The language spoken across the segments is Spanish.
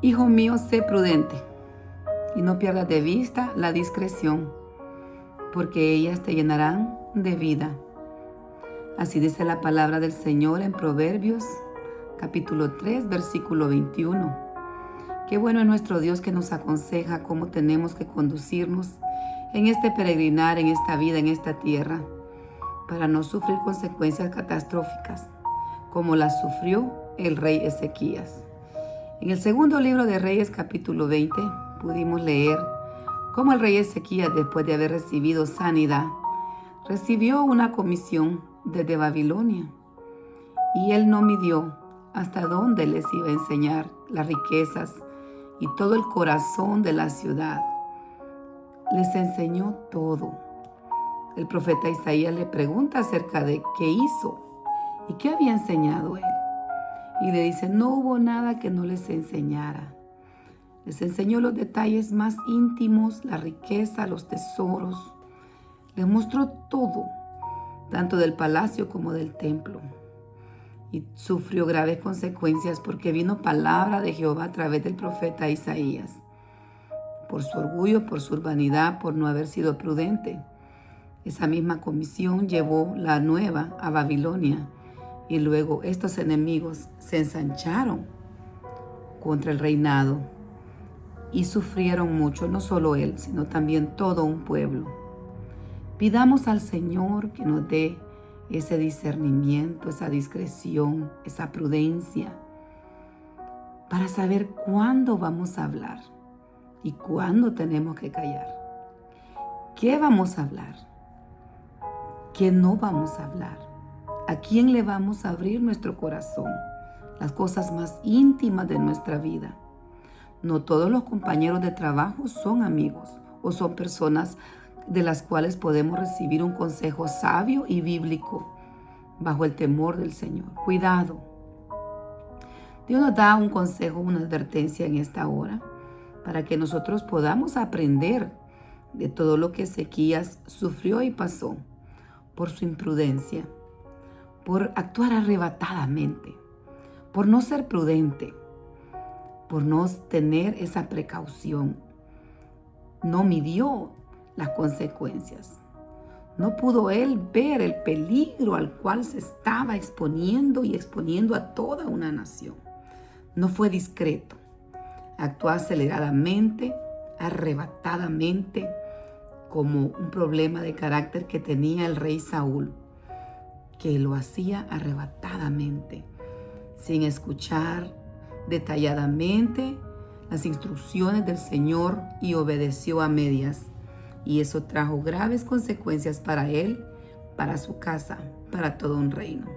Hijo mío, sé prudente y no pierdas de vista la discreción, porque ellas te llenarán de vida. Así dice la palabra del Señor en Proverbios, capítulo 3, versículo 21. Qué bueno es nuestro Dios que nos aconseja cómo tenemos que conducirnos en este peregrinar, en esta vida, en esta tierra, para no sufrir consecuencias catastróficas, como las sufrió el rey Ezequías. En el segundo libro de Reyes, capítulo 20, pudimos leer cómo el rey Ezequías, después de haber recibido sanidad, recibió una comisión desde Babilonia, y él no midió hasta dónde les iba a enseñar las riquezas y todo el corazón de la ciudad. Les enseñó todo. El profeta Isaías le pregunta acerca de qué hizo y qué había enseñado él. Y le dice, no hubo nada que no les enseñara. Les enseñó los detalles más íntimos, la riqueza, los tesoros. Les mostró todo, tanto del palacio como del templo. Y sufrió graves consecuencias porque vino palabra de Jehová a través del profeta Isaías. Por su orgullo, por su urbanidad, por no haber sido prudente. Esa misma comisión llevó la nueva a Babilonia. Y luego estos enemigos se ensancharon contra el reinado y sufrieron mucho, no solo él, sino también todo un pueblo. Pidamos al Señor que nos dé ese discernimiento, esa discreción, esa prudencia, para saber cuándo vamos a hablar y cuándo tenemos que callar. ¿Qué vamos a hablar? ¿Qué no vamos a hablar? ¿A quién le vamos a abrir nuestro corazón? Las cosas más íntimas de nuestra vida. No todos los compañeros de trabajo son amigos o son personas de las cuales podemos recibir un consejo sabio y bíblico bajo el temor del Señor. Cuidado. Dios nos da un consejo, una advertencia en esta hora para que nosotros podamos aprender de todo lo que Ezequías sufrió y pasó por su imprudencia, por actuar arrebatadamente, por no ser prudente, por no tener esa precaución. No midió las consecuencias. No pudo él ver el peligro al cual se estaba exponiendo y exponiendo a toda una nación. No fue discreto. Actuó aceleradamente, arrebatadamente, como un problema de carácter que tenía el rey Saúl, que lo hacía arrebatadamente, sin escuchar detalladamente las instrucciones del Señor y obedeció a medias. Y eso trajo graves consecuencias para él, para su casa, para todo un reino.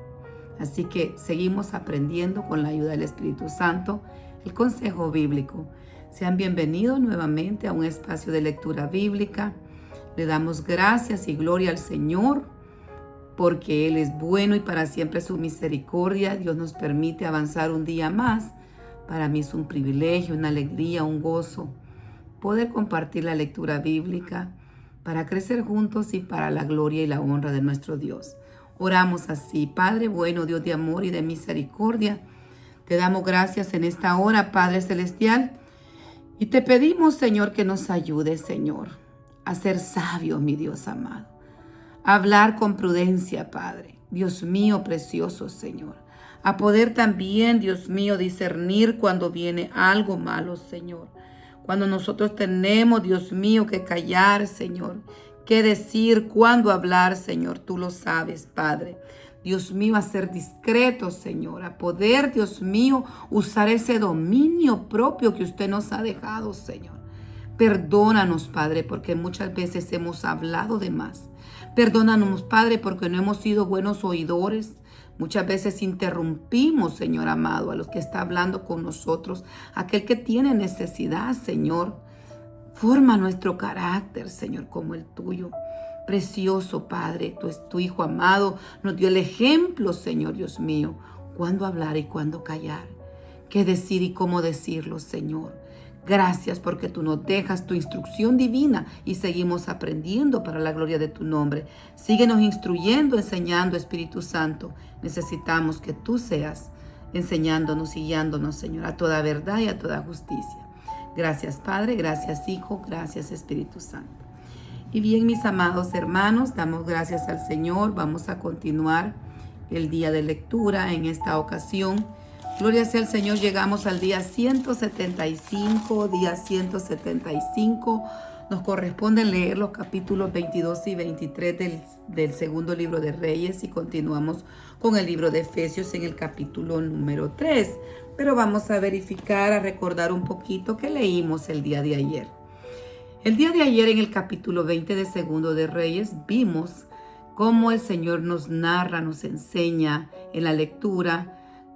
Así que seguimos aprendiendo con la ayuda del Espíritu Santo el consejo bíblico. Sean bienvenidos nuevamente a un espacio de lectura bíblica. Le damos gracias y gloria al Señor porque Él es bueno y para siempre su misericordia. Dios nos permite avanzar un día más. Para mí es un privilegio, una alegría, un gozo poder compartir la lectura bíblica para crecer juntos y para la gloria y la honra de nuestro Dios. Oramos así. Padre bueno, Dios de amor y de misericordia, te damos gracias en esta hora, Padre Celestial, y te pedimos, Señor, que nos ayudes, Señor, a ser sabios, mi Dios amado. A hablar con prudencia, Padre. Dios mío, precioso Señor. A poder también, Dios mío, discernir cuando viene algo malo, Señor. Cuando nosotros tenemos, Dios mío, que callar, Señor. Qué decir, cuándo hablar, Señor. Tú lo sabes, Padre. Dios mío, a ser discretos, Señor. A poder, Dios mío, usar ese dominio propio que usted nos ha dejado, Señor. Perdónanos, Padre, porque muchas veces hemos hablado de más. Perdónanos, Padre, porque no hemos sido buenos oidores. Muchas veces interrumpimos, Señor amado, a los que está hablando con nosotros, aquel que tiene necesidad, Señor. Forma nuestro carácter, Señor, como el tuyo. Precioso, Padre, tú es tu Hijo amado, nos dio el ejemplo, Señor Dios mío, cuándo hablar y cuándo callar, qué decir y cómo decirlo, Señor. Gracias porque tú nos dejas tu instrucción divina y seguimos aprendiendo para la gloria de tu nombre. Síguenos instruyendo, enseñando, Espíritu Santo. Necesitamos que tú seas enseñándonos y guiándonos, Señor, a toda verdad y a toda justicia. Gracias, Padre, gracias, Hijo, gracias, Espíritu Santo. Y bien, mis amados hermanos, damos gracias al Señor. Vamos a continuar el día de lectura en esta ocasión. Gloria sea al Señor, llegamos al día 175, Nos corresponde leer los capítulos 22 y 23 del segundo libro de Reyes y continuamos con el libro de Efesios en el capítulo número 3. Pero vamos a verificar, a recordar un poquito que leímos el día de ayer. El día de ayer en el capítulo 20 de segundo de Reyes vimos cómo el Señor nos narra, nos enseña en la lectura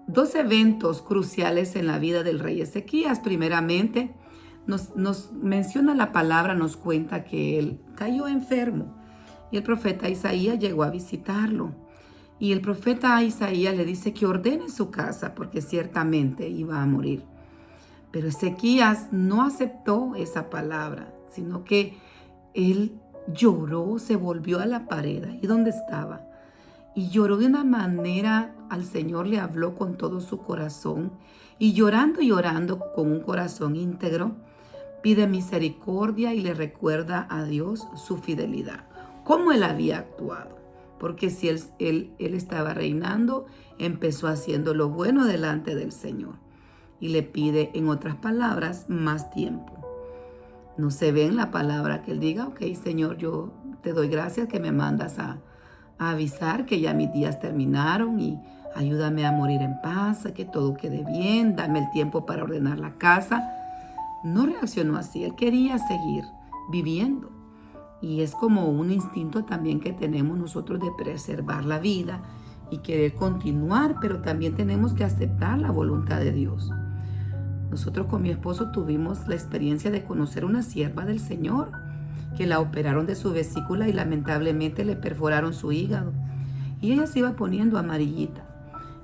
dos eventos cruciales en la vida del rey Ezequías. Primeramente, nos menciona la palabra, nos cuenta que él cayó enfermo y el profeta Isaías llegó a visitarlo. Y el profeta Isaías le dice que ordene su casa porque ciertamente iba a morir. Pero Ezequías no aceptó esa palabra, sino que él lloró, se volvió a la pared, ahí donde estaba, y lloró de una manera, al Señor le habló con todo su corazón, y llorando con un corazón íntegro, pide misericordia y le recuerda a Dios su fidelidad, cómo él había actuado. Porque si él estaba reinando, empezó haciendo lo bueno delante del Señor. Y le pide, en otras palabras, más tiempo. No se ve en la palabra que él diga, ok, Señor, yo te doy gracias que me mandas a avisar que ya mis días terminaron y ayúdame a morir en paz, a que todo quede bien, dame el tiempo para ordenar la casa. No reaccionó así, él quería seguir viviendo. Y es como un instinto también que tenemos nosotros de preservar la vida y querer continuar, pero también tenemos que aceptar la voluntad de Dios. Nosotros con mi esposo tuvimos la experiencia de conocer una sierva del Señor que la operaron de su vesícula y lamentablemente le perforaron su hígado. Y ella se iba poniendo amarillita.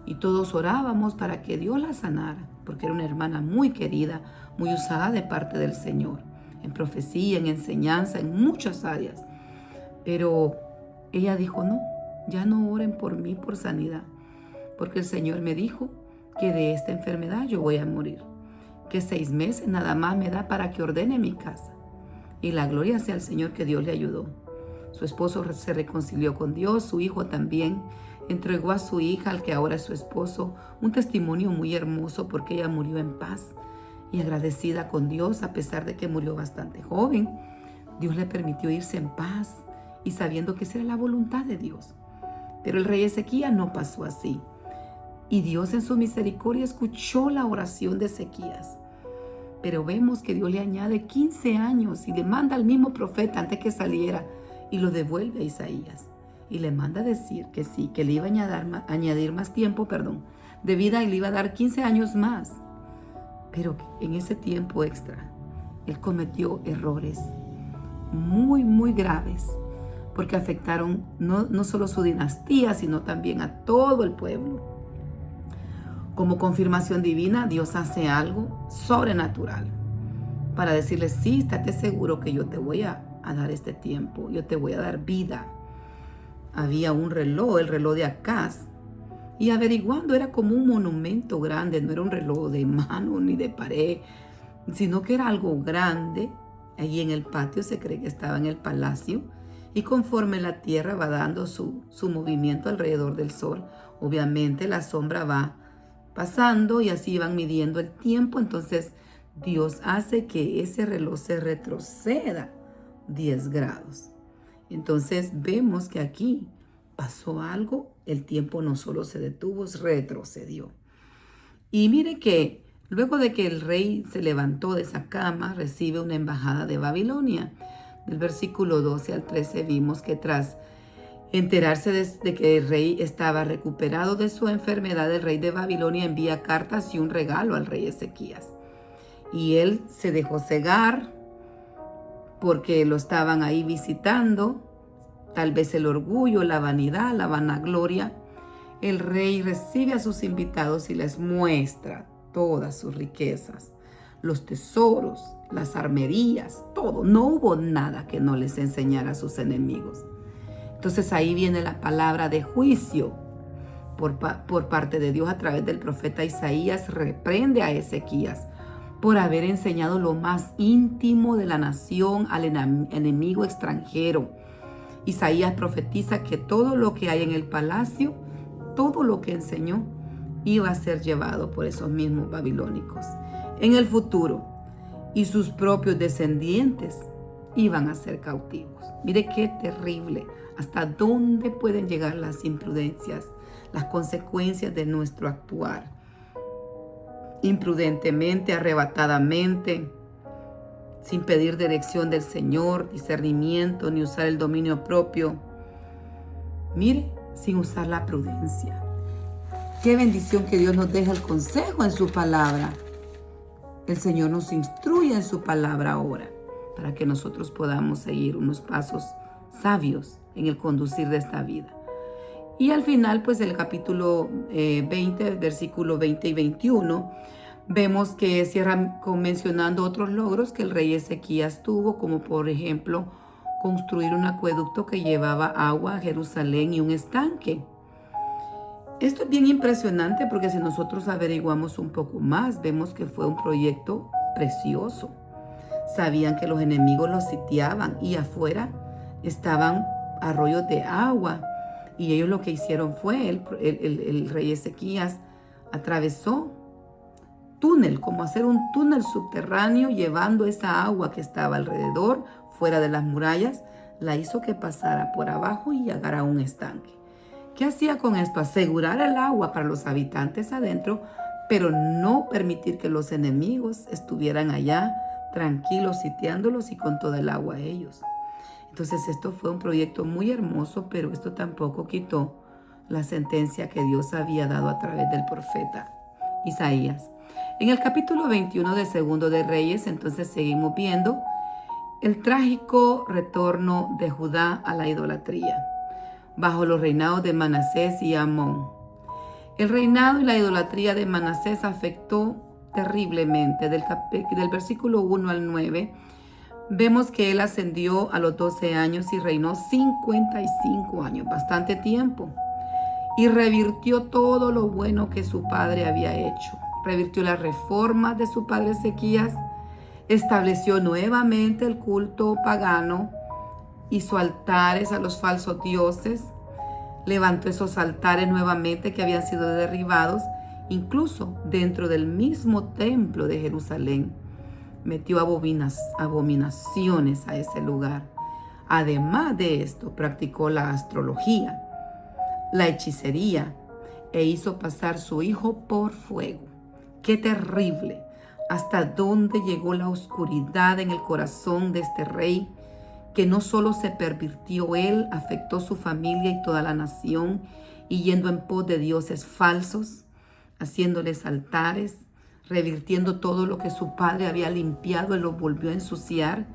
Y todos orábamos para que Dios la sanara, porque era una hermana muy querida, muy usada de parte del Señor, en profecía, en enseñanza, en muchas áreas. Pero ella dijo, no, ya no oren por mí por sanidad, porque el Señor me dijo que de esta enfermedad yo voy a morir, que 6 meses nada más me da para que ordene mi casa. Y la gloria sea al Señor que Dios le ayudó. Su esposo se reconcilió con Dios, su hijo también entregó a su hija, al que ahora es su esposo, un testimonio muy hermoso porque ella murió en paz y agradecida con Dios a pesar de que murió bastante joven. Dios le permitió irse en paz y sabiendo que esa era la voluntad de Dios. Pero el rey Ezequías no pasó así. Y Dios en su misericordia escuchó la oración de Ezequías. Pero vemos que Dios le añade 15 años y le manda al mismo profeta antes que saliera y lo devuelve a Isaías. Y le manda decir que sí, que le iba a añadir más tiempo, de vida y le iba a dar 15 años más. Pero en ese tiempo extra, él cometió errores muy, muy graves, porque afectaron no solo su dinastía, sino también a todo el pueblo. Como confirmación divina, Dios hace algo sobrenatural para decirle, sí, estate seguro que yo te voy a dar este tiempo, yo te voy a dar vida. Había un reloj, el reloj de Acaz, y averiguando era como un monumento grande, no era un reloj de mano ni de pared, sino que era algo grande. Allí en el patio se cree que estaba en el palacio, y conforme la tierra va dando su movimiento alrededor del sol, obviamente la sombra va pasando y así van midiendo el tiempo. Entonces Dios hace que ese reloj se retroceda 10 grados. Entonces vemos que aquí pasó algo, el tiempo no solo se detuvo, retrocedió. Y mire que luego de que el rey se levantó de esa cama, recibe una embajada de Babilonia. Del versículo 12 al 13 vimos que tras enterarse de que el rey estaba recuperado de su enfermedad, el rey de Babilonia envía cartas y un regalo al rey Ezequías. Y él se dejó cegar porque lo estaban ahí visitando, tal vez el orgullo, la vanidad, la vanagloria. El rey recibe a sus invitados y les muestra todas sus riquezas, los tesoros, las armerías, todo. No hubo nada que no les enseñara a sus enemigos. Entonces ahí viene la palabra de juicio. por parte de Dios a través del profeta Isaías, reprende a Ezequías por haber enseñado lo más íntimo de la nación al enemigo extranjero. Isaías profetiza que todo lo que hay en el palacio, todo lo que enseñó, iba a ser llevado por esos mismos babilónicos en el futuro, y sus propios descendientes iban a ser cautivos. Mire qué terrible, hasta dónde pueden llegar las imprudencias, las consecuencias de nuestro actuar imprudentemente, arrebatadamente, sin pedir dirección del Señor, discernimiento, ni usar el dominio propio. Mire, sin usar la prudencia. Qué bendición que Dios nos deja el consejo en su palabra. El Señor nos instruye en su palabra ahora para que nosotros podamos seguir unos pasos sabios en el conducir de esta vida. Y al final, pues el capítulo 20, versículo 20 y 21, vemos que cierra mencionando otros logros que el rey Ezequías tuvo, como por ejemplo construir un acueducto que llevaba agua a Jerusalén y un estanque. Esto es bien impresionante porque si nosotros averiguamos un poco más, vemos que fue un proyecto precioso. Sabían que los enemigos los sitiaban y afuera estaban arroyos de agua. Y ellos lo que hicieron fue, el rey Ezequías atravesó túnel, como hacer un túnel subterráneo llevando esa agua que estaba alrededor, fuera de las murallas, la hizo que pasara por abajo y llegara a un estanque. ¿Qué hacía con esto? Asegurar el agua para los habitantes adentro, pero no permitir que los enemigos estuvieran allá tranquilos, sitiándolos y con toda el agua a ellos. Entonces esto fue un proyecto muy hermoso, pero esto tampoco quitó la sentencia que Dios había dado a través del profeta Isaías. En el capítulo 21 de Segundo de Reyes, entonces seguimos viendo el trágico retorno de Judá a la idolatría, bajo los reinados de Manasés y Amón. El reinado y la idolatría de Manasés afectó terriblemente. Del versículo 1 al 9, vemos que él ascendió a los 12 años y reinó 55 años, bastante tiempo, y revirtió todo lo bueno que su padre había hecho. Revirtió las reformas de su padre Ezequías, estableció nuevamente el culto pagano, hizo altares a los falsos dioses, levantó esos altares nuevamente que habían sido derribados, incluso dentro del mismo templo de Jerusalén. Metió abominaciones a ese lugar. Además de esto, practicó la astrología, la hechicería, e hizo pasar su hijo por fuego. ¡Qué terrible! Hasta dónde llegó la oscuridad en el corazón de este rey, que no solo se pervirtió él, afectó su familia y toda la nación, y yendo en pos de dioses falsos, haciéndoles altares, revirtiendo todo lo que su padre había limpiado y lo volvió a ensuciar,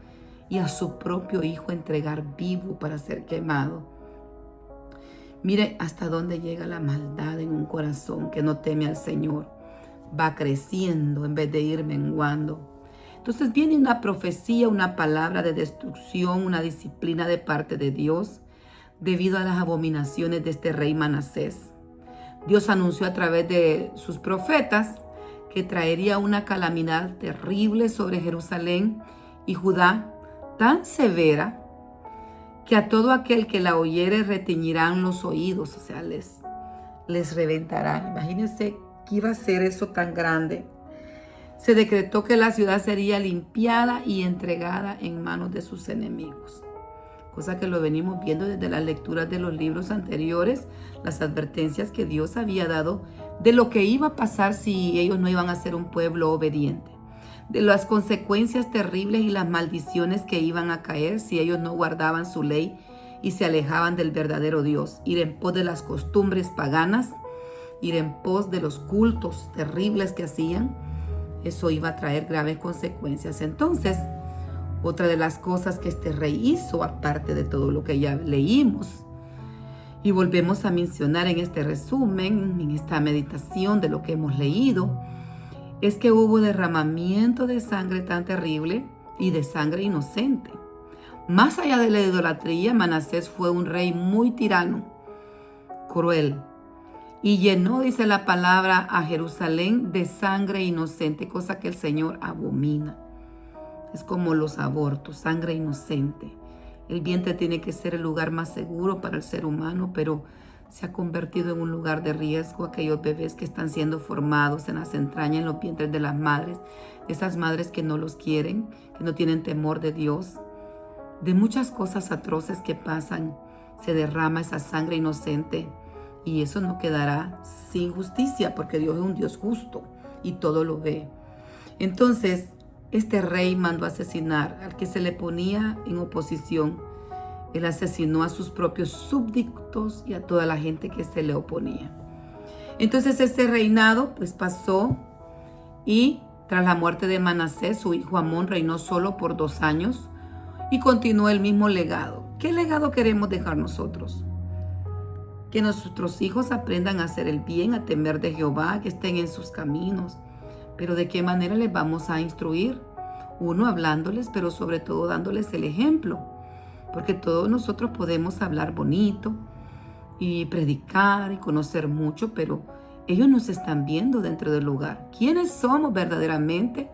y a su propio hijo entregar vivo para ser quemado. Mire hasta dónde llega la maldad en un corazón que no teme al Señor. Va creciendo en vez de ir menguando. Entonces viene una profecía, una palabra de destrucción, una disciplina de parte de Dios debido a las abominaciones de este rey Manasés. Dios anunció a través de sus profetas que traería una calamidad terrible sobre Jerusalén y Judá, tan severa que a todo aquel que la oyere retiñirán los oídos, o sea, les reventarán. Imagínense que iba a ser eso tan grande. Se decretó que la ciudad sería limpiada y entregada en manos de sus enemigos. Cosa que lo venimos viendo desde las lecturas de los libros anteriores, las advertencias que Dios había dado de lo que iba a pasar si ellos no iban a ser un pueblo obediente, de las consecuencias terribles y las maldiciones que iban a caer si ellos no guardaban su ley y se alejaban del verdadero Dios, ir en pos de las costumbres paganas, ir en pos de los cultos terribles que hacían. Eso iba a traer graves consecuencias. Entonces, otra de las cosas que este rey hizo, aparte de todo lo que ya leímos y volvemos a mencionar en este resumen, en esta meditación de lo que hemos leído, es que hubo derramamiento de sangre tan terrible y de sangre inocente. Más allá de la idolatría, Manasés fue un rey muy tirano, cruel, y llenó, dice la palabra, a Jerusalén de sangre inocente, cosa que el Señor abomina. Es como los abortos, sangre inocente. El vientre tiene que ser el lugar más seguro para el ser humano, pero se ha convertido en un lugar de riesgo. Aquellos bebés que están siendo formados en las entrañas, en los vientres de las madres, esas madres que no los quieren, que no tienen temor de Dios, de muchas cosas atroces que pasan, se derrama esa sangre inocente y eso no quedará sin justicia, porque Dios es un Dios justo y todo lo ve. Entonces, este rey mandó asesinar al que se le ponía en oposición. Él asesinó a sus propios súbditos y a toda la gente que se le oponía. Entonces este reinado pues pasó, y tras la muerte de Manasés, su hijo Amón reinó solo por 2 años y continuó el mismo legado. ¿Qué legado queremos dejar nosotros? Que nuestros hijos aprendan a hacer el bien, a temer de Jehová, que estén en sus caminos. Pero ¿de qué manera les vamos a instruir? Uno, hablándoles, pero sobre todo dándoles el ejemplo. Porque todos nosotros podemos hablar bonito y predicar y conocer mucho, pero ellos nos están viendo dentro del lugar. ¿Quiénes somos verdaderamente?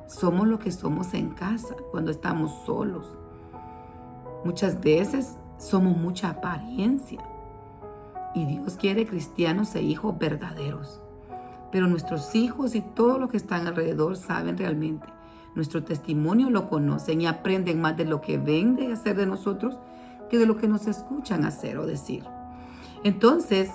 Somos lo que somos en casa, cuando estamos solos. Muchas veces somos mucha apariencia. Y Dios quiere cristianos e hijos verdaderos. Pero nuestros hijos y todos los que están alrededor saben realmente. Nuestro testimonio lo conocen y aprenden más de lo que ven de hacer de nosotros que de lo que nos escuchan hacer o decir. Entonces,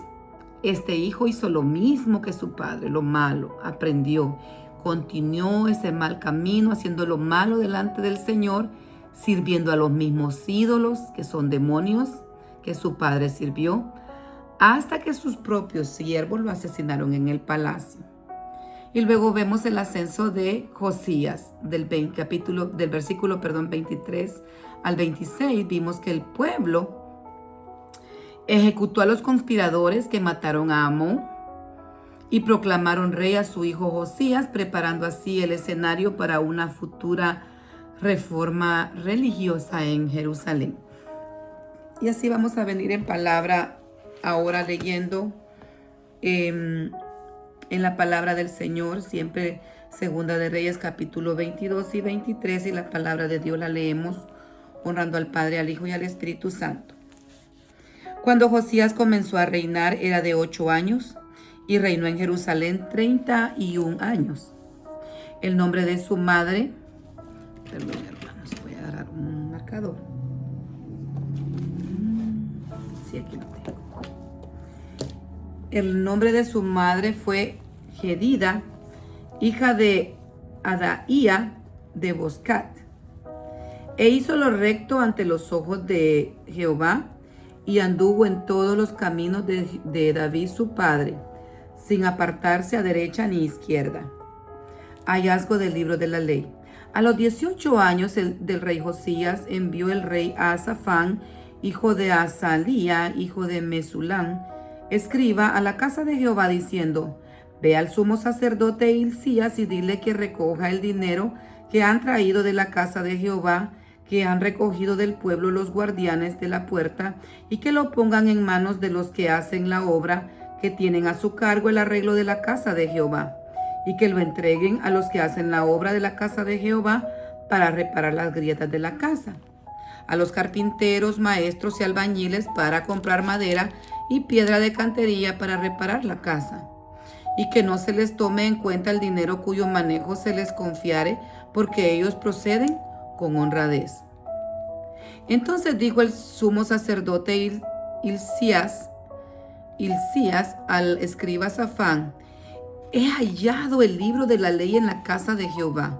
este hijo hizo lo mismo que su padre, lo malo, aprendió, continuó ese mal camino, haciendo lo malo delante del Señor, sirviendo a los mismos ídolos, que son demonios, que su padre sirvió, hasta que sus propios siervos lo asesinaron en el palacio. Y luego vemos el ascenso de Josías, del versículo 23 al 26. Vimos que el pueblo ejecutó a los conspiradores que mataron a Amón y proclamaron rey a su hijo Josías, preparando así el escenario para una futura reforma religiosa en Jerusalén. Y así vamos a venir en palabra ahora leyendo en la palabra del Señor, siempre Segunda de Reyes capítulo 22 y 23, y la palabra de Dios la leemos honrando al Padre, al Hijo y al Espíritu Santo. Cuando Josías comenzó a reinar era de 8 años y reinó en Jerusalén 31 años. El nombre de su madre, perdón hermanos, voy a agarrar un marcador. Sí, aquí lo tengo. El nombre de su madre fue Jedida, hija de Adaía de Boscat. E hizo lo recto ante los ojos de Jehová y anduvo en todos los caminos de David su padre, sin apartarse a derecha ni izquierda. Hallazgo del libro de la ley. A los 18 años del rey Josías envió el rey a Safán, hijo de Azalía, hijo de Mesulán, escriba, a la casa de Jehová diciendo: Ve al sumo sacerdote Hilcías y dile que recoja el dinero que han traído de la casa de Jehová, que han recogido del pueblo los guardianes de la puerta, y que lo pongan en manos de los que hacen la obra, que tienen a su cargo el arreglo de la casa de Jehová, y que lo entreguen a los que hacen la obra de la casa de Jehová para reparar las grietas de la casa, a los carpinteros, maestros y albañiles para comprar madera y piedra de cantería para reparar la casa, y que no se les tome en cuenta el dinero cuyo manejo se les confiare, porque ellos proceden con honradez. Entonces dijo el sumo sacerdote Hilcías al escriba Safán: He hallado el libro de la ley en la casa de Jehová.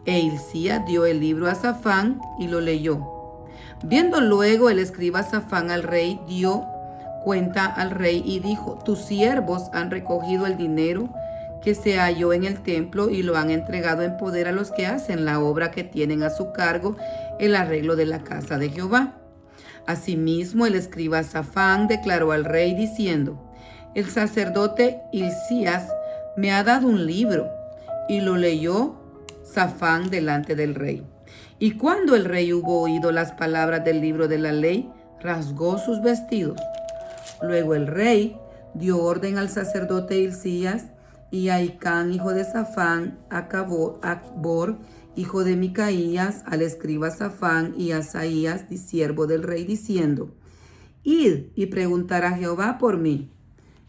E Hilcías dio el libro a Safán y lo leyó. Viendo luego el escriba Safán al rey, dio cuenta al rey y dijo: Tus siervos han recogido el dinero que se halló en el templo y lo han entregado en poder a los que hacen la obra, que tienen a su cargo el arreglo de la casa de Jehová. Asimismo, el escriba Safán declaró al rey diciendo: El sacerdote Hilcías me ha dado un libro. Y lo leyó Safán delante del rey. Y cuando el rey hubo oído las palabras del libro de la ley, rasgó sus vestidos. Luego el rey dio orden al sacerdote Hilcías y a Hicán, hijo de Safán, a Acbor, hijo de Micaías, al escriba Safán y a Asaías, siervo del rey, diciendo: Id y preguntar a Jehová por mí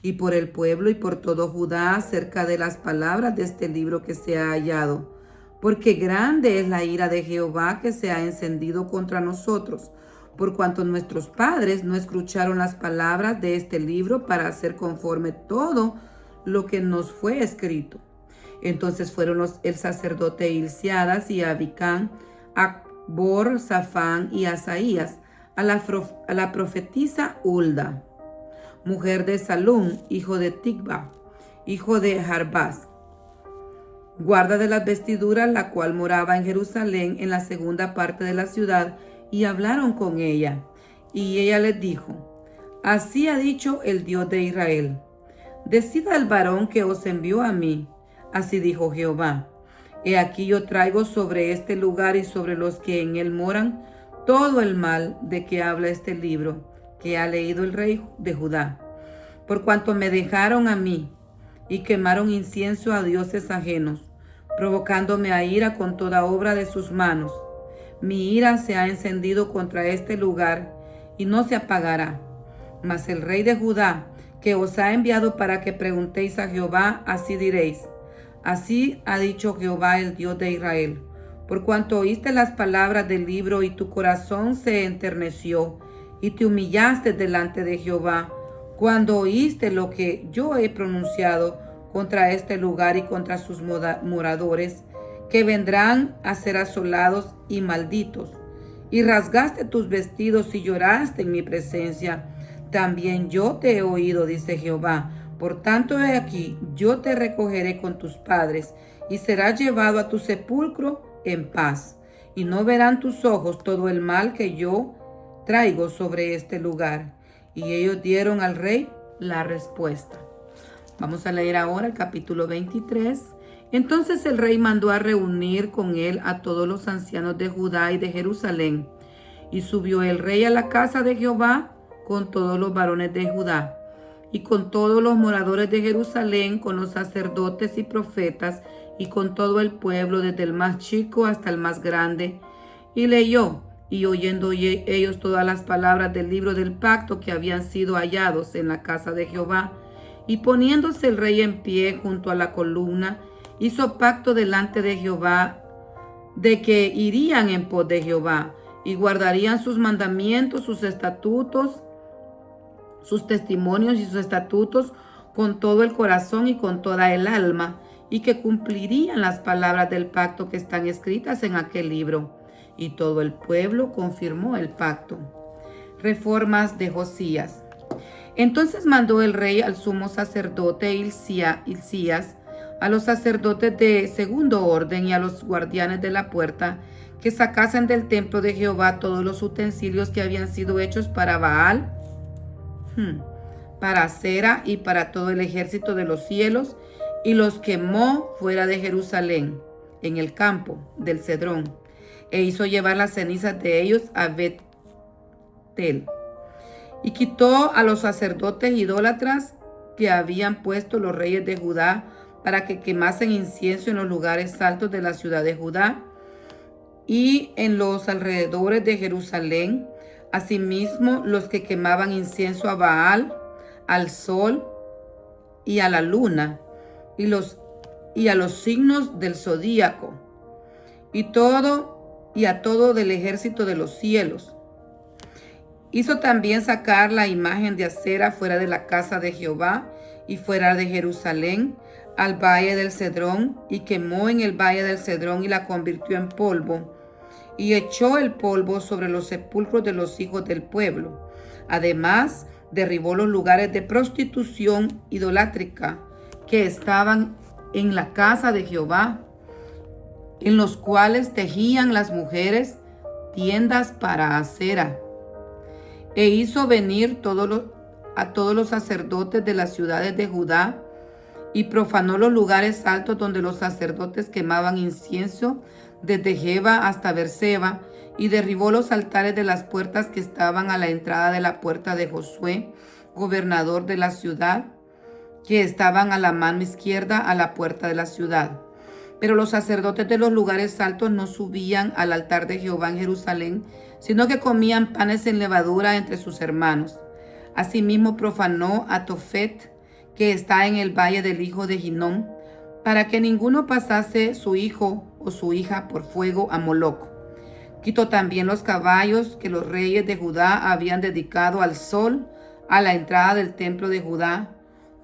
y por el pueblo y por todo Judá acerca de las palabras de este libro que se ha hallado, porque grande es la ira de Jehová que se ha encendido contra nosotros, por cuanto nuestros padres no escucharon las palabras de este libro para hacer conforme todo lo que nos fue escrito. Entonces fueron el sacerdote Hilciadas y Abicán, Acbor, Safán y Asaías, a la profetisa Hulda, mujer de Salum, hijo de Ticba, hijo de Jarbás, guarda de las vestiduras, la cual moraba en Jerusalén, en la segunda parte de la ciudad, y hablaron con ella. Y ella les dijo: Así ha dicho el Dios de Israel: Decida el varón que os envió a mí. Así dijo Jehová: He aquí yo traigo sobre este lugar y sobre los que en él moran todo el mal de que habla este libro que ha leído el rey de Judá, por cuanto me dejaron a mí y quemaron incienso a dioses ajenos, provocándome a ira con toda obra de sus manos. Mi ira se ha encendido contra este lugar y no se apagará. Mas el rey de Judá, que os ha enviado para que preguntéis a Jehová, así diréis: Así ha dicho Jehová, el Dios de Israel: Por cuanto oíste las palabras del libro y tu corazón se enterneció y te humillaste delante de Jehová, cuando oíste lo que yo he pronunciado contra este lugar y contra sus moradores, que vendrán a ser asolados y malditos, y rasgaste tus vestidos y lloraste en mi presencia, también yo te he oído, dice Jehová. Por tanto, he aquí, yo te recogeré con tus padres, y serás llevado a tu sepulcro en paz, y no verán tus ojos todo el mal que yo traigo sobre este lugar. Y ellos dieron al rey la respuesta. Vamos a leer ahora el capítulo 23. Entonces el rey mandó a reunir con él a todos los ancianos de Judá y de Jerusalén. Y subió el rey a la casa de Jehová con todos los varones de Judá y con todos los moradores de Jerusalén, con los sacerdotes y profetas y con todo el pueblo, desde el más chico hasta el más grande. Y leyó, y oyendo ellos todas las palabras del libro del pacto que habían sido hallados en la casa de Jehová, y poniéndose el rey en pie junto a la columna, hizo pacto delante de Jehová de que irían en pos de Jehová y guardarían sus mandamientos, sus estatutos, sus testimonios y sus estatutos con todo el corazón y con toda el alma, y que cumplirían las palabras del pacto que están escritas en aquel libro. Y todo el pueblo confirmó el pacto. Reformas de Josías. Entonces mandó el rey al sumo sacerdote Hilcías, a los sacerdotes de segundo orden y a los guardianes de la puerta, que sacasen del templo de Jehová todos los utensilios que habían sido hechos para Baal, para Acera y para todo el ejército de los cielos, y los quemó fuera de Jerusalén, en el campo del Cedrón, e hizo llevar las cenizas de ellos a Betel. Y quitó a los sacerdotes idólatras que habían puesto los reyes de Judá para que quemasen incienso en los lugares altos de la ciudad de Judá y en los alrededores de Jerusalén. Asimismo, los que quemaban incienso a Baal, al sol y a la luna y a los signos del zodíaco y a todo del ejército de los cielos. Hizo también sacar la imagen de Acera fuera de la casa de Jehová y fuera de Jerusalén al valle del Cedrón, y quemó en el valle del Cedrón y la convirtió en polvo, y echó el polvo sobre los sepulcros de los hijos del pueblo. Además, derribó los lugares de prostitución idolátrica que estaban en la casa de Jehová, en los cuales tejían las mujeres tiendas para Acera. E hizo venir a todos los sacerdotes de las ciudades de Judá, y profanó los lugares altos donde los sacerdotes quemaban incienso, desde Jeba hasta Berseba, y derribó los altares de las puertas que estaban a la entrada de la puerta de Josué, gobernador de la ciudad, que estaban a la mano izquierda a la puerta de la ciudad. Pero los sacerdotes de los lugares altos no subían al altar de Jehová en Jerusalén, sino que comían panes sin levadura entre sus hermanos. Asimismo profanó a Tofet, que está en el valle del hijo de Hinnom, para que ninguno pasase su hijo o su hija por fuego a Moloc. Quitó también los caballos que los reyes de Judá habían dedicado al sol a la entrada del templo de Judá,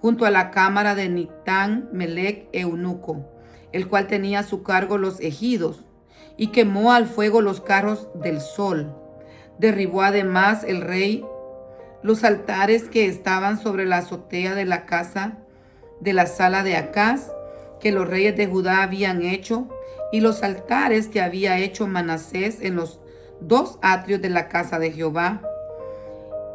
junto a la cámara de Nitán Melec eunuco, el cual tenía a su cargo los ejidos, y quemó al fuego los carros del sol. Derribó además el rey los altares que estaban sobre la azotea de la casa de la sala de Acaz, que los reyes de Judá habían hecho, y los altares que había hecho Manasés en los 2 atrios de la casa de Jehová.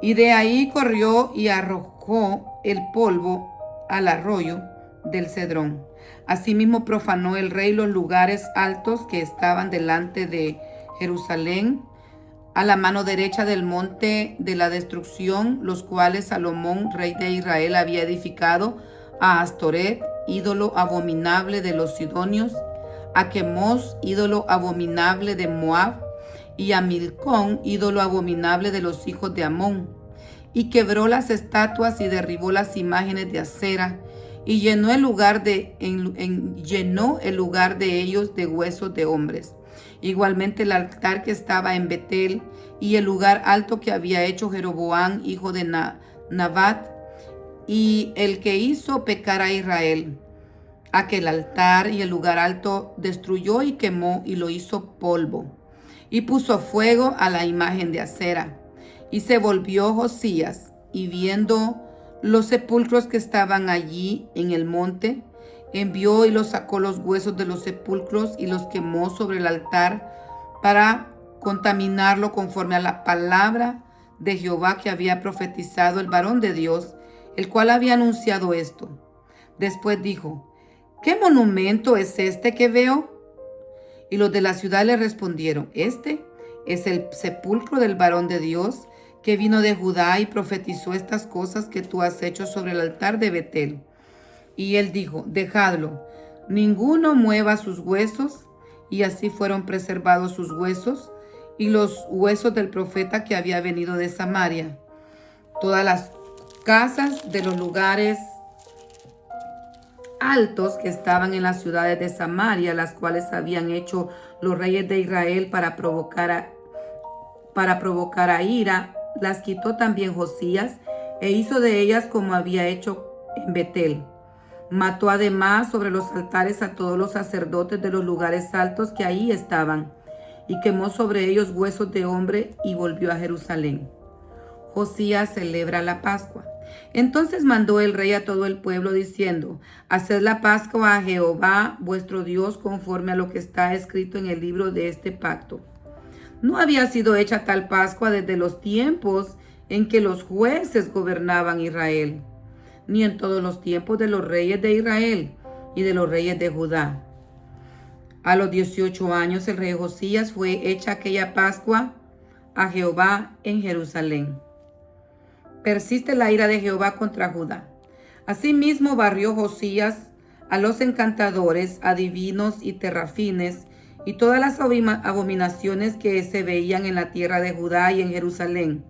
Y de ahí corrió y arrojó el polvo al arroyo del Cedrón. Asimismo profanó el rey los lugares altos que estaban delante de Jerusalén, a la mano derecha del monte de la destrucción, los cuales Salomón, rey de Israel, había edificado a Astoret, ídolo abominable de los sidonios, a Quemos, ídolo abominable de Moab, y a Milcón, ídolo abominable de los hijos de Amón. Y quebró las estatuas y derribó las imágenes de acera, y llenó el lugar de ellos de huesos de hombres. Igualmente el altar que estaba en Betel y el lugar alto que había hecho Jeroboam, hijo de Nabat, y el que hizo pecar a Israel. Aquel altar y el lugar alto destruyó y quemó y lo hizo polvo. Y puso fuego a la imagen de acera. Y se volvió Josías, y viendo los sepulcros que estaban allí en el monte, envió y los sacó los huesos de los sepulcros y los quemó sobre el altar para contaminarlo conforme a la palabra de Jehová que había profetizado el varón de Dios, el cual había anunciado esto. Después dijo: ¿qué monumento es este que veo? Y los de la ciudad le respondieron: este es el sepulcro del varón de Dios que vino de Judá y profetizó estas cosas que tú has hecho sobre el altar de Betel. Y él dijo: dejadlo, ninguno mueva sus huesos. Y así fueron preservados sus huesos y los huesos del profeta que había venido de Samaria. Todas las casas de los lugares altos que estaban en las ciudades de Samaria, las cuales habían hecho los reyes de Israel para provocar a ira, las quitó también Josías e hizo de ellas como había hecho en Betel. Mató además sobre los altares a todos los sacerdotes de los lugares altos que ahí estaban, y quemó sobre ellos huesos de hombre, y volvió a Jerusalén. Josías celebra la Pascua. Entonces mandó el rey a todo el pueblo diciendo: haced la Pascua a Jehová vuestro Dios conforme a lo que está escrito en el libro de este pacto. No había sido hecha tal Pascua desde los tiempos en que los jueces gobernaban Israel, ni en todos los tiempos de los reyes de Israel y de los reyes de Judá. A los 18 años el rey Josías fue hecha aquella Pascua a Jehová en Jerusalén. Persiste la ira de Jehová contra Judá. Asimismo barrió Josías a los encantadores, adivinos y terrafines, y todas las abominaciones que se veían en la tierra de Judá y en Jerusalén,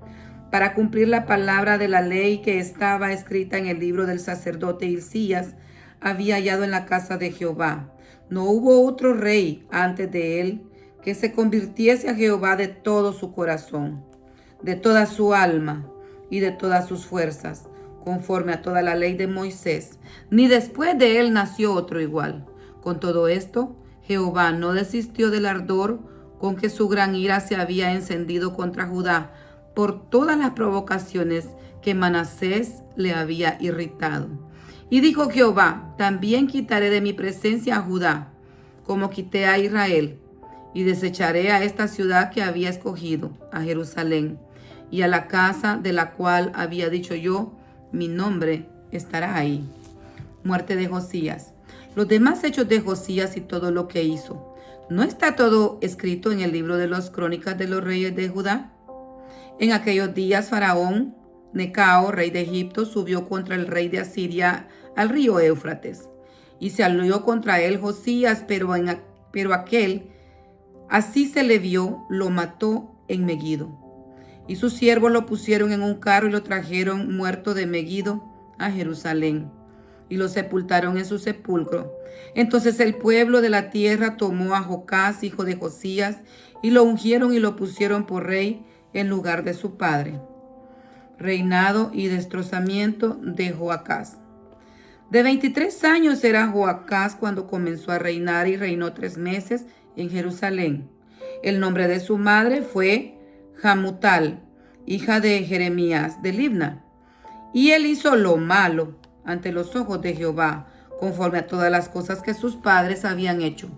para cumplir la palabra de la ley que estaba escrita en el libro del sacerdote Hilcías, había hallado en la casa de Jehová. No hubo otro rey antes de él que se convirtiese a Jehová de todo su corazón, de toda su alma y de todas sus fuerzas, conforme a toda la ley de Moisés. Ni después de él nació otro igual. Con todo esto, Jehová no desistió del ardor con que su gran ira se había encendido contra Judá, por todas las provocaciones que Manasés le había irritado. Y dijo Jehová: también quitaré de mi presencia a Judá, como quité a Israel, y desecharé a esta ciudad que había escogido, a Jerusalén, y a la casa de la cual había dicho yo: mi nombre estará ahí. Muerte de Josías. Los demás hechos de Josías y todo lo que hizo, ¿no está todo escrito en el libro de las crónicas de los reyes de Judá? En aquellos días Faraón Necao, rey de Egipto, subió contra el rey de Asiria al río Éufrates. Y se alió contra él Josías, pero aquel, así se le vio, lo mató en Megiddo. Y sus siervos lo pusieron en un carro y lo trajeron muerto de Megiddo a Jerusalén, y lo sepultaron en su sepulcro. Entonces el pueblo de la tierra tomó a Jocás, hijo de Josías, y lo ungieron y lo pusieron por rey en lugar de su padre. Reinado y destrozamiento de Joacás. De 23 años era Joacás cuando comenzó a reinar, y reinó 3 meses en Jerusalén. El nombre de su madre fue Hamutal, hija de Jeremías de Libna. Y él hizo lo malo ante los ojos de Jehová, conforme a todas las cosas que sus padres habían hecho.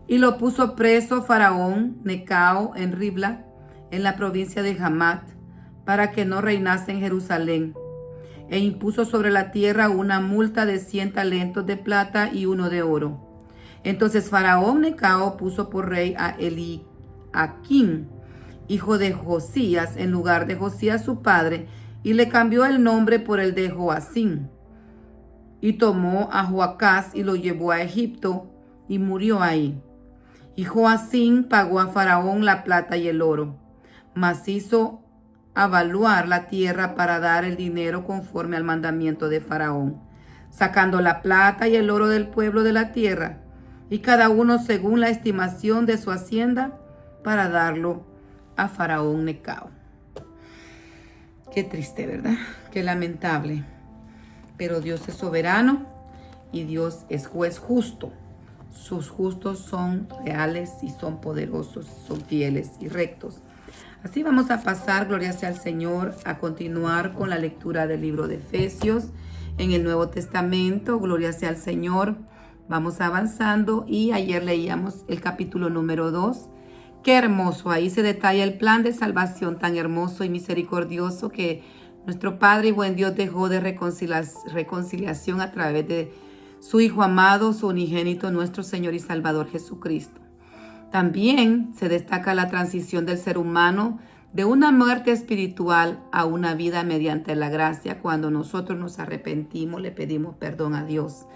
Y lo puso preso Faraón Necao en Ribla, en la provincia de Hamat, para que no reinase en Jerusalén. E impuso sobre la tierra una multa de 100 talentos de plata y 1 de oro. Entonces Faraón Necao puso por rey a Eliaquim, hijo de Josías, en lugar de Josías su padre, y le cambió el nombre por el de Joacim. Y tomó a Joacás y lo llevó a Egipto, y murió ahí. Y Joacim pagó a Faraón la plata y el oro, mas hizo avaluar la tierra para dar el dinero conforme al mandamiento de Faraón, sacando la plata y el oro del pueblo de la tierra, y cada uno según la estimación de su hacienda, para darlo a Faraón Necao. Qué triste, ¿verdad? Qué lamentable. Pero Dios es soberano y Dios es juez justo. Sus justos son reales y son poderosos, son fieles y rectos. Así vamos a pasar, gloria sea al Señor, a continuar con la lectura del libro de Efesios en el Nuevo Testamento. Gloria sea al Señor. Vamos avanzando y ayer leíamos el capítulo número 2. Qué hermoso, ahí se detalla el plan de salvación tan hermoso y misericordioso que nuestro Padre y buen Dios dejó de reconciliación a través de su Hijo amado, su unigénito, nuestro Señor y Salvador Jesucristo. También se destaca la transición del ser humano de una muerte espiritual a una vida mediante la gracia. Cuando nosotros nos arrepentimos, le pedimos perdón a Dios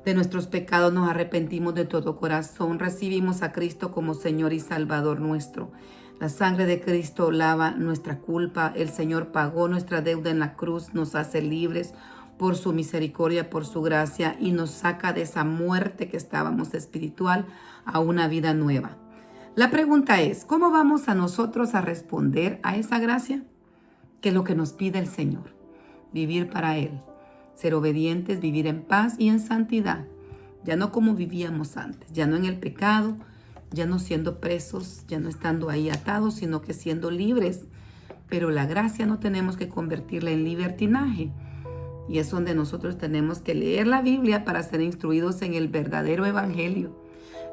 de nuestros pecados, nos arrepentimos de todo corazón, recibimos a Cristo como Señor y Salvador nuestro. La sangre de Cristo lava nuestra culpa, el Señor pagó nuestra deuda en la cruz, nos hace libres por su misericordia, por su gracia, y nos saca de esa muerte que estábamos espiritual a una vida nueva. La pregunta es, ¿cómo vamos a nosotros a responder a esa gracia? Que es lo que nos pide el Señor, vivir para Él. Ser obedientes, vivir en paz y en santidad, ya no como vivíamos antes, ya no en el pecado, ya no siendo presos, ya no estando ahí atados, sino que siendo libres. Pero la gracia no tenemos que convertirla en libertinaje, y es donde nosotros tenemos que leer la Biblia para ser instruidos en el verdadero evangelio.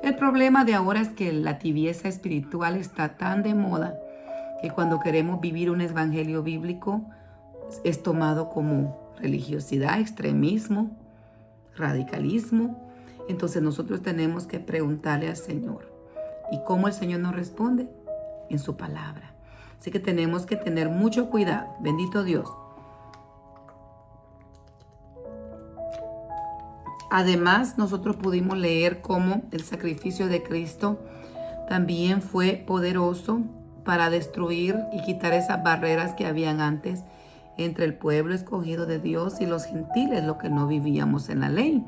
El problema de ahora es que la tibieza espiritual está tan de moda que cuando queremos vivir un evangelio bíblico es tomado como religiosidad, extremismo, radicalismo. Entonces nosotros tenemos que preguntarle al Señor. ¿Y cómo el Señor nos responde? En su palabra. Así que tenemos que tener mucho cuidado. Bendito Dios. Además, nosotros pudimos leer cómo el sacrificio de Cristo también fue poderoso para destruir y quitar esas barreras que habían antes entre el pueblo escogido de Dios y los gentiles, lo que no vivíamos en la ley,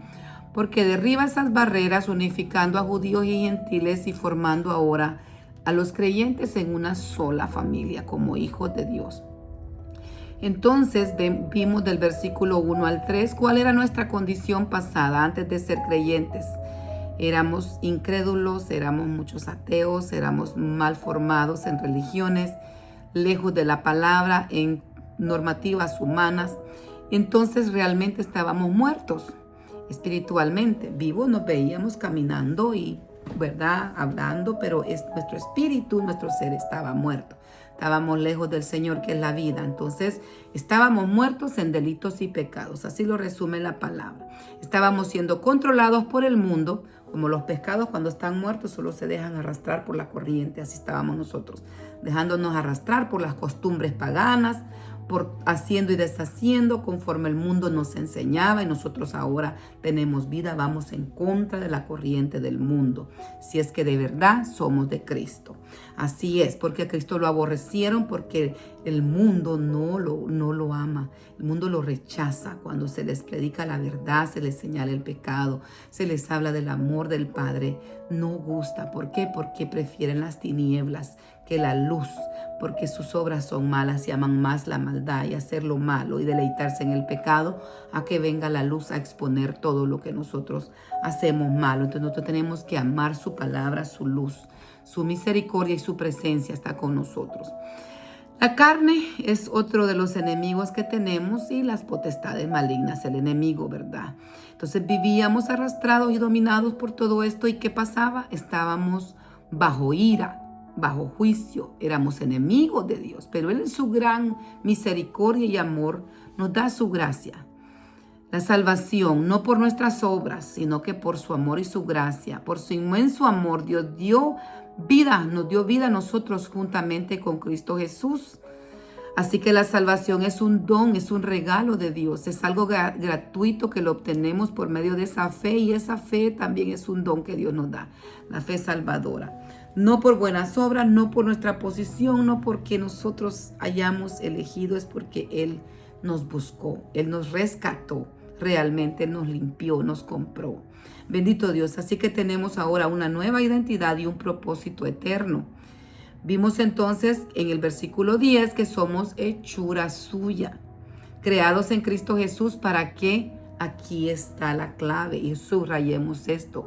porque derriba esas barreras unificando a judíos y gentiles y formando ahora a los creyentes en una sola familia como hijos de Dios. Entonces vimos del versículo 1 al 3 cuál era nuestra condición pasada antes de ser creyentes. Éramos incrédulos, éramos muchos ateos, éramos mal formados en religiones, lejos de la palabra, en normativas humanas. Entonces realmente estábamos muertos espiritualmente. Vivos nos veíamos caminando y, ¿verdad?, hablando, pero nuestro espíritu, nuestro ser estaba muerto. Estábamos lejos del Señor, que es la vida. Entonces estábamos muertos en delitos y pecados. Así lo resume la palabra. Estábamos siendo controlados por el mundo, como los pescados cuando están muertos solo se dejan arrastrar por la corriente. Así estábamos nosotros, dejándonos arrastrar por las costumbres paganas, haciendo y deshaciendo conforme el mundo nos enseñaba, y nosotros ahora tenemos vida, vamos en contra de la corriente del mundo, si es que de verdad somos de Cristo. Así es, porque a Cristo lo aborrecieron, porque el mundo no lo ama, el mundo lo rechaza. Cuando se les predica la verdad, se les señala el pecado, se les habla del amor del Padre, no gusta. ¿Por qué? Porque prefieren las tinieblas que la luz, porque sus obras son malas y aman más la maldad y hacer lo malo y deleitarse en el pecado, a que venga la luz a exponer todo lo que nosotros hacemos malo. Entonces nosotros tenemos que amar su palabra, su luz, su misericordia y su presencia está con nosotros. La carne es otro de los enemigos que tenemos, y las potestades malignas, el enemigo, ¿verdad? Entonces vivíamos arrastrados y dominados por todo esto. ¿Y qué pasaba? Estábamos bajo ira, bajo juicio, éramos enemigos de Dios, pero Él en su gran misericordia y amor nos da su gracia. La salvación, no por nuestras obras, sino que por su amor y su gracia. Por su inmenso amor, Dios nos dio vida a nosotros juntamente con Cristo Jesús. Así que la salvación es un don, es un regalo de Dios, es algo gratuito que lo obtenemos por medio de esa fe, y esa fe también es un don que Dios nos da, la fe salvadora. No por buenas obras, no por nuestra posición, no porque nosotros hayamos elegido, es porque Él nos buscó, Él nos rescató, realmente nos limpió, nos compró. Bendito Dios, así que tenemos ahora una nueva identidad y un propósito eterno. Vimos entonces en el versículo 10 que somos hechura suya, creados en Cristo Jesús. ¿Para qué? Aquí está la clave, y subrayemos esto: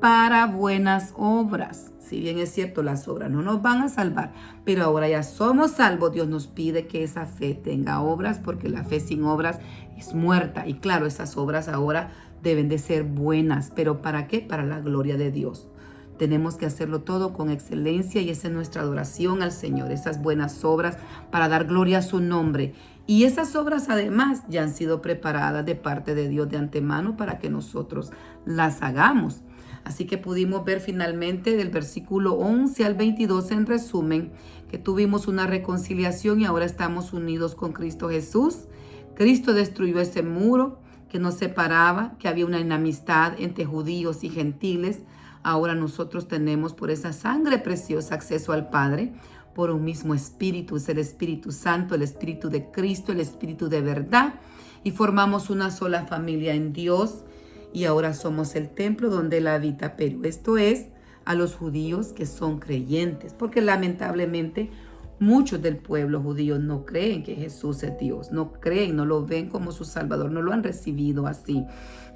para buenas obras. Si bien es cierto, las obras no nos van a salvar, pero ahora ya somos salvos. Dios nos pide que esa fe tenga obras, porque la fe sin obras es muerta. Y claro, esas obras ahora deben de ser buenas. ¿Pero para qué? Para la gloria de Dios. Tenemos que hacerlo todo con excelencia, y esa es nuestra adoración al Señor, esas buenas obras para dar gloria a su nombre. Y esas obras además ya han sido preparadas de parte de Dios de antemano para que nosotros las hagamos. Así que pudimos ver finalmente del versículo 11 al 22, en resumen, que tuvimos una reconciliación y ahora estamos unidos con Cristo Jesús. Cristo destruyó ese muro que nos separaba, que había una enemistad entre judíos y gentiles. Ahora nosotros tenemos por esa sangre preciosa acceso al Padre por un mismo Espíritu. Es el Espíritu Santo, el Espíritu de Cristo, el Espíritu de verdad, y formamos una sola familia en Dios. Y ahora somos el templo donde Él habita, pero esto es a los judíos que son creyentes, porque lamentablemente muchos del pueblo judío no creen que Jesús es Dios, no creen, no lo ven como su Salvador, no lo han recibido así.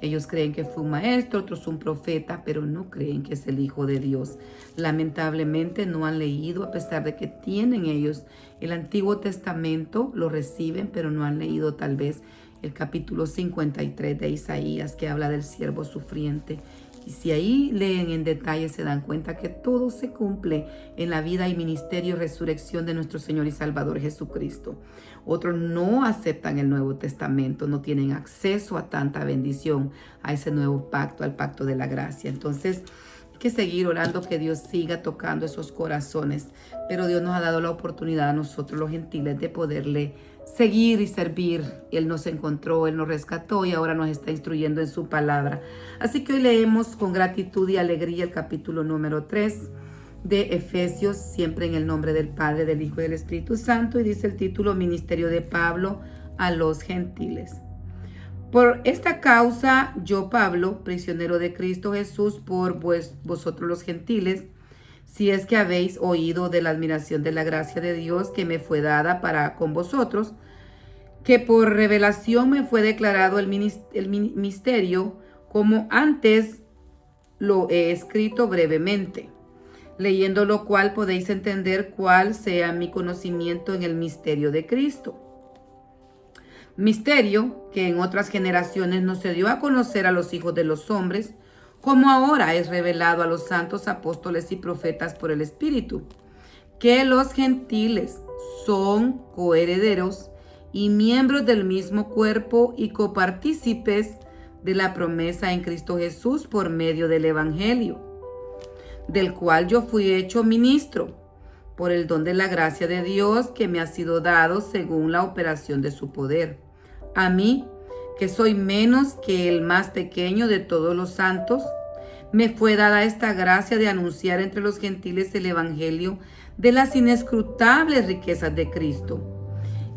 Ellos creen que fue un maestro, otros un profeta, pero no creen que es el Hijo de Dios. Lamentablemente no han leído, a pesar de que tienen ellos el Antiguo Testamento, lo reciben, pero no han leído tal vez el capítulo 53 de Isaías, que habla del siervo sufriente. Y si ahí leen en detalle, se dan cuenta que todo se cumple en la vida y ministerio y resurrección de nuestro Señor y Salvador Jesucristo. Otros no aceptan el Nuevo Testamento, no tienen acceso a tanta bendición, a ese nuevo pacto, al pacto de la gracia. Entonces, hay que seguir orando que Dios siga tocando esos corazones. Pero Dios nos ha dado la oportunidad a nosotros, los gentiles, de poderle seguir y servir. Él nos encontró, Él nos rescató, y ahora nos está instruyendo en su palabra. Así que hoy leemos con gratitud y alegría el capítulo número 3 de Efesios, siempre en el nombre del Padre, del Hijo y del Espíritu Santo, y dice el título: Ministerio de Pablo a los gentiles. Por esta causa, yo, Pablo, prisionero de Cristo Jesús, por vosotros los gentiles, si es que habéis oído de la admiración de la gracia de Dios que me fue dada para con vosotros, que por revelación me fue declarado el misterio, como antes lo he escrito brevemente, leyendo lo cual podéis entender cuál sea mi conocimiento en el misterio de Cristo. Misterio que en otras generaciones no se dio a conocer a los hijos de los hombres, como ahora es revelado a los santos apóstoles y profetas por el Espíritu, que los gentiles son coherederos y miembros del mismo cuerpo y copartícipes de la promesa en Cristo Jesús por medio del Evangelio, del cual yo fui hecho ministro, por el don de la gracia de Dios que me ha sido dado según la operación de su poder. A mí, que soy menos que el más pequeño de todos los santos, me fue dada esta gracia de anunciar entre los gentiles el evangelio de las inescrutables riquezas de Cristo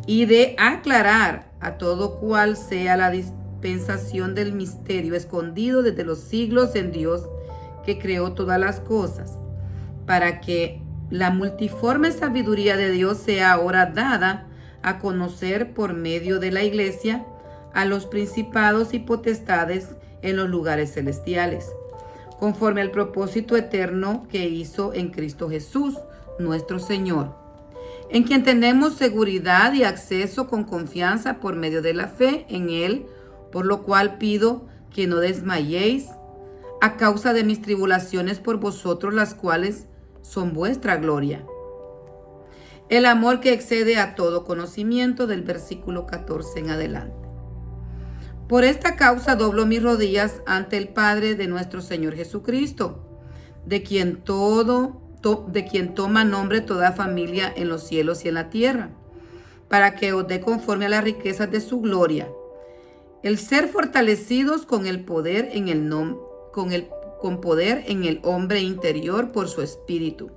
y de aclarar a todo cual sea la dispensación del misterio escondido desde los siglos en Dios que creó todas las cosas, para que la multiforme sabiduría de Dios sea ahora dada a conocer por medio de la Iglesia a los principados y potestades en los lugares celestiales, conforme al propósito eterno que hizo en Cristo Jesús, nuestro Señor, en quien tenemos seguridad y acceso con confianza por medio de la fe en Él, por lo cual pido que no desmayéis a causa de mis tribulaciones por vosotros, las cuales son vuestra gloria. El amor que excede a todo conocimiento, del versículo 14 en adelante. Por esta causa doblo mis rodillas ante el Padre de nuestro Señor Jesucristo, de quien toma nombre toda familia en los cielos y en la tierra, para que os dé conforme a las riquezas de su gloria, el ser fortalecidos con poder en el hombre interior por su espíritu,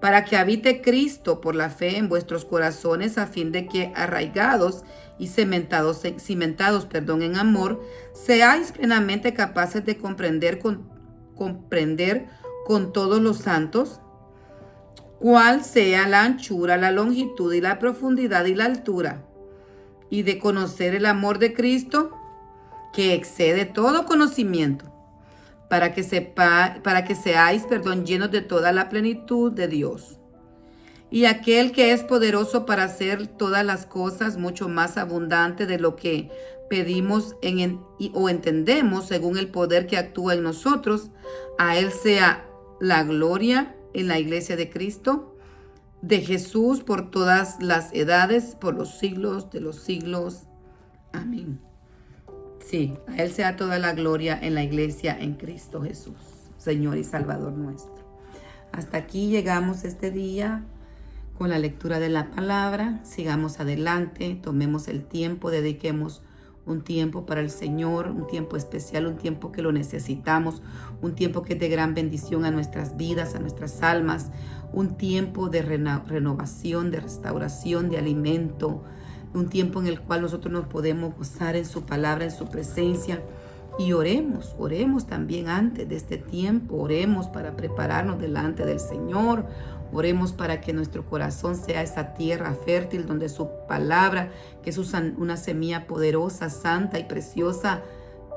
para que habite Cristo por la fe en vuestros corazones, a fin de que arraigados y cimentados en amor, seáis plenamente capaces de comprender con todos los santos cuál sea la anchura, la longitud y la profundidad y la altura, y de conocer el amor de Cristo que excede todo conocimiento, para que seáis llenos de toda la plenitud de Dios. Y aquel que es poderoso para hacer todas las cosas mucho más abundante de lo que pedimos o entendemos, según el poder que actúa en nosotros, a Él sea la gloria en la iglesia de Cristo, de Jesús, por todas las edades, por los siglos de los siglos. Amén. Sí, a Él sea toda la gloria en la iglesia en Cristo Jesús, Señor y Salvador nuestro. Hasta aquí llegamos este día con la lectura de la palabra. Sigamos adelante, tomemos el tiempo, dediquemos un tiempo para el Señor, un tiempo especial, un tiempo que lo necesitamos, un tiempo que es de gran bendición a nuestras vidas, a nuestras almas, un tiempo de renovación, de restauración, de alimento, un tiempo en el cual nosotros nos podemos gozar en su palabra, en su presencia. Y oremos también antes de este tiempo, oremos para prepararnos delante del Señor, oremos para que nuestro corazón sea esa tierra fértil donde su palabra, que es una semilla poderosa, santa y preciosa,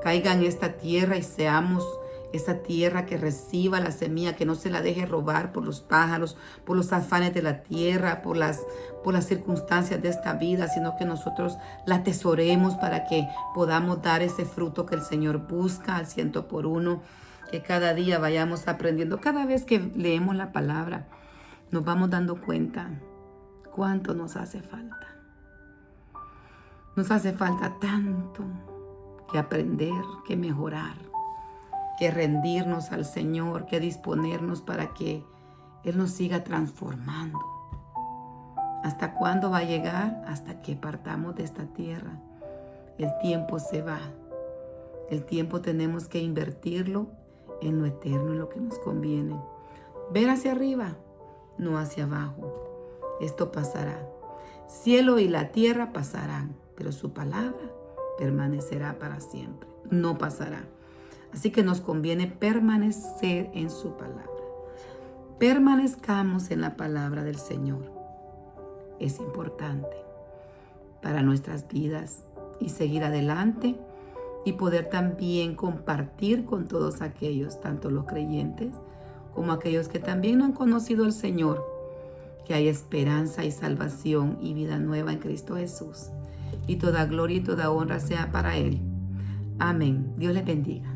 caiga en esta tierra y seamos esa tierra que reciba la semilla, que no se la deje robar por los pájaros, por los afanes de la tierra, por las circunstancias de esta vida, sino que nosotros la atesoremos para que podamos dar ese fruto que el Señor busca al 100%, que cada día vayamos aprendiendo. Cada vez que leemos la palabra, nos vamos dando cuenta cuánto nos hace falta. Nos hace falta tanto que aprender, que mejorar, que rendirnos al Señor, que disponernos para que Él nos siga transformando. ¿Hasta cuándo va a llegar? Hasta que partamos de esta tierra. El tiempo se va. El tiempo tenemos que invertirlo en lo eterno, en lo que nos conviene. Ver hacia arriba, no hacia abajo. Esto pasará. Cielo y la tierra pasarán, pero su palabra permanecerá para siempre. No pasará. Así que nos conviene permanecer en su palabra. Permanezcamos en la palabra del Señor. Es importante para nuestras vidas y seguir adelante y poder también compartir con todos aquellos, tanto los creyentes como aquellos que también no han conocido al Señor, que hay esperanza y salvación y vida nueva en Cristo Jesús. Y toda gloria y toda honra sea para Él. Amén. Dios les bendiga.